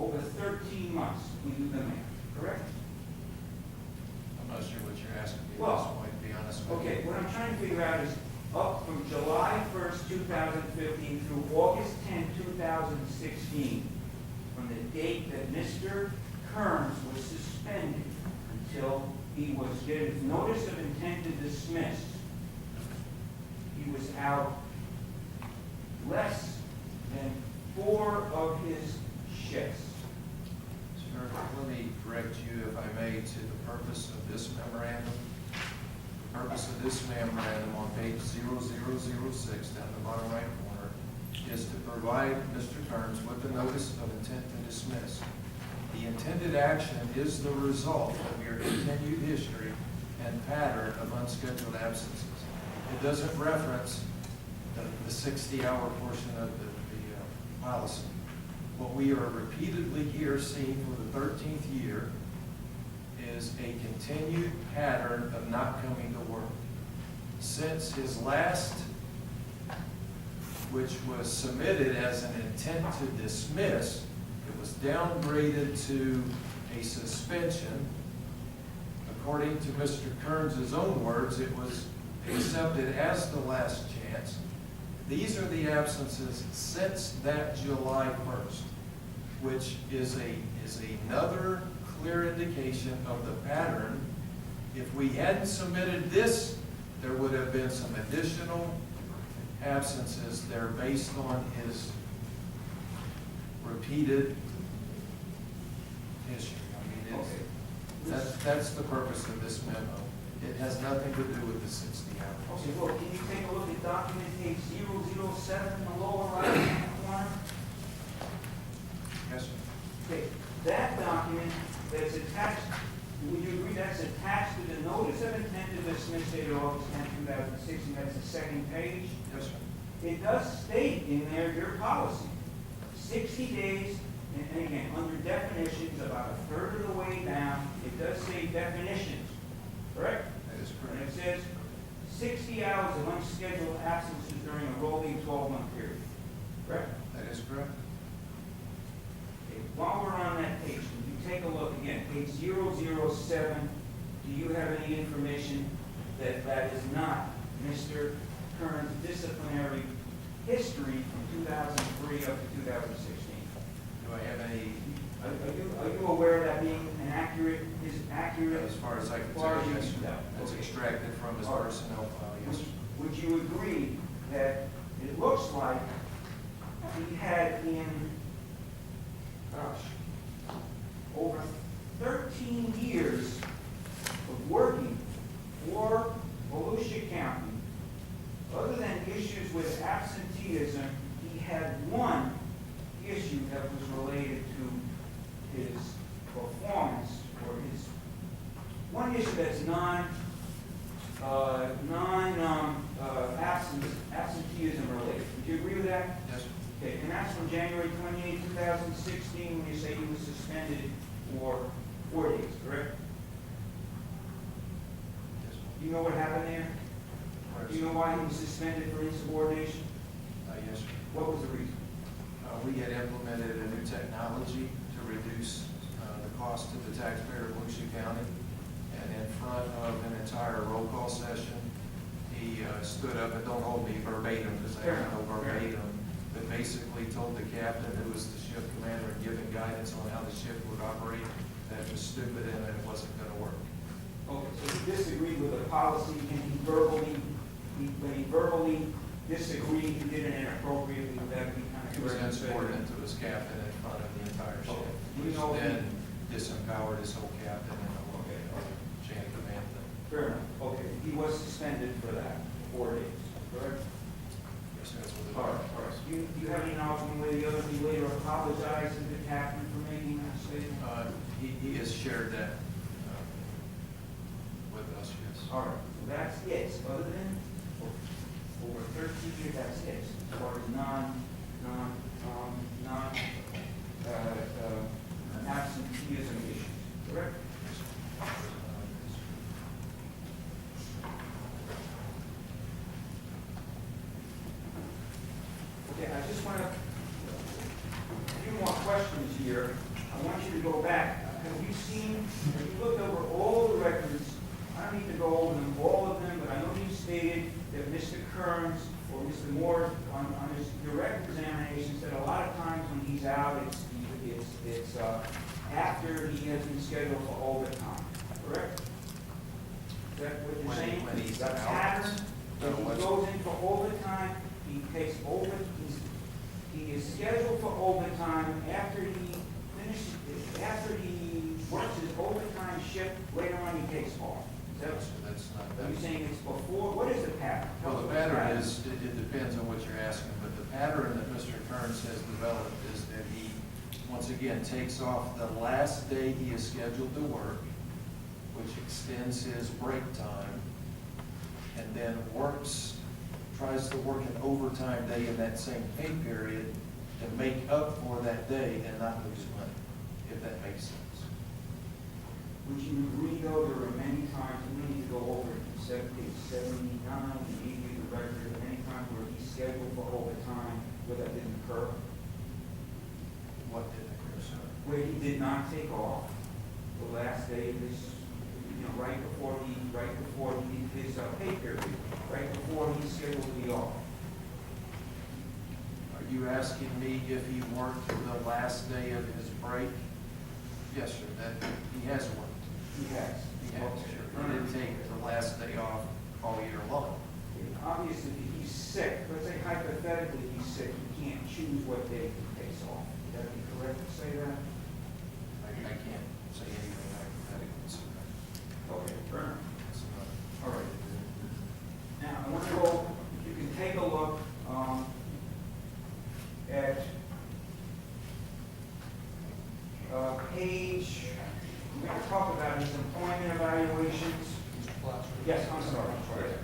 over 13 months, we do the math, correct? I'm not sure what you're asking me at Well, this point, to be honest with you. Okay, what I'm trying to figure out is up from July 1st, 2015 through August 10, 2016, from the date that Mr. Kerns was suspended until he was given his notice of intent to dismiss, he was out less than 4 of his shifts. Sir, let me direct you, if I may, to the purpose of this memorandum. The purpose of this memorandum on page 0006, down the bottom right corner, is to provide Mr. Kerns with the notice of intent to dismiss. The intended action is the result of your continued history and pattern of unscheduled absences. It doesn't reference the 60-hour portion of the policy. What we are repeatedly here seeing for the 13th year is a continued pattern of not coming to work. Since his last, which was submitted as an intent to dismiss, it was downgraded to a suspension. According to Mr. Kerns' own words, it was accepted as the last chance. These are the absences since that July 1st, which is another clear indication of the pattern. If we hadn't submitted this, there would have been some additional absences there based on his repeated history. I mean, that's the purpose of this memo. It has nothing to do with the 60 hours. Okay, look, can you take a look at document page 007 in the lower right-hand corner? Yes, sir. Okay, that document that's attached, would you agree that's attached to the notice of intent to dismiss dated August 10, 2016, that's the second page? Yes, sir. It does state in there your policy, 60 days, and again, under definitions, about a third of the way down, it does say definitions, correct? That is And correct. it says 60 hours of unscheduled absences during a rolling 12-month period, correct? That is correct. Okay, while we're on that page, if you take a look again, page 007, do you have any information that that is not Mr. Kerns' disciplinary history from 2003 up to 2016? Do I have any, Are you aware of that being an accurate, is accurate? as far as I can As far tell, as you yes, can sir. tell. That's Okay. extracted from his All right. personnel file, yes, sir. Would you agree that it looks like he had in, gosh, over 13 years of working for Volusia County, other than issues with absenteeism, he had one issue that was related to his performance or his, one issue that's absenteeism related. Would you agree with that? Yes, sir. Okay, and that's from January 28, 2016, when you say he was suspended for 4 days, correct? Yes, sir. Do you know what happened there? Do you know why he was suspended for insubordination? Yes, sir. What was the reason? We had implemented a new technology to reduce the cost to the taxpayer of Volusia County. And in front of an entire roll call session, he stood up, and don't hold me verbatim because I don't know verbatim, but basically told the captain, who was the shift commander, and given guidance on how the shift would operate, that it was stupid and that it wasn't going to work. Okay, so he disagreed with the policy, and when he verbally disagreed, he did it inappropriately, would that be kind of He was correct? insubordinate to his captain in front of the entire ship, Okay. Do you which know if then disempowered his whole captain and the whole chain of command thing. Fair enough, okay, he was suspended for that, 4 days, correct? Yes, that's what it All right, was. all right. Do you have any knowledge one way or the other, he later apologized to the captain for making that statement? He has shared that with us, yes. All right, so that's it, other than, over 13 years, that's it, as far as absenteeism issues, correct? Okay, I just want to, a few more questions questions here, I want you to go back. Have you seen, have you looked over all the records? I don't need to go over them, all of them, but I know you stated that Mr. Kerns or Mr. Moore on his direct examination said a lot of times when he's out, it's after he has been scheduled for overtime, correct? Is that what you're saying? When he's The out. pattern, No, if he what's- goes in for overtime, he takes over, he is scheduled for overtime after he finishes, after he works his overtime shift, later on he takes off. Is that, So that's not, are you saying it's before, what is the pattern? Tell well, us the what pattern is, it depends on what you're asking, but the pattern that Mr. Kerns has developed is that he, once again, takes off the last day he is scheduled to work, which extends his break time, and then tries to work an overtime day in that same pay period to make up for that day and not lose money, if that makes sense. Would you agree, though, there are many times, we don't need to go over it, page 79, and 80 of the record, there are many times where he's scheduled for overtime where that didn't occur, What did occur, sir? where he did not take off the last day of his, right before he his pay period, right before he's scheduled to be off. Are you asking me if he worked the last day of his break? Yes, sir, that, he has worked. He has. He has, sure. He didn't take the last day off all year long. Obviously, if he's sick, let's say hypothetically he's sick, he can't choose what day he takes off. Would that be correct to say that? I can't say anything hypothetically, sir. Okay, Bernard. It's not. All right. Now, I want to go, if you can take a look at page, we're going to talk about his employment evaluations. Yes, I'm sorry. Correct.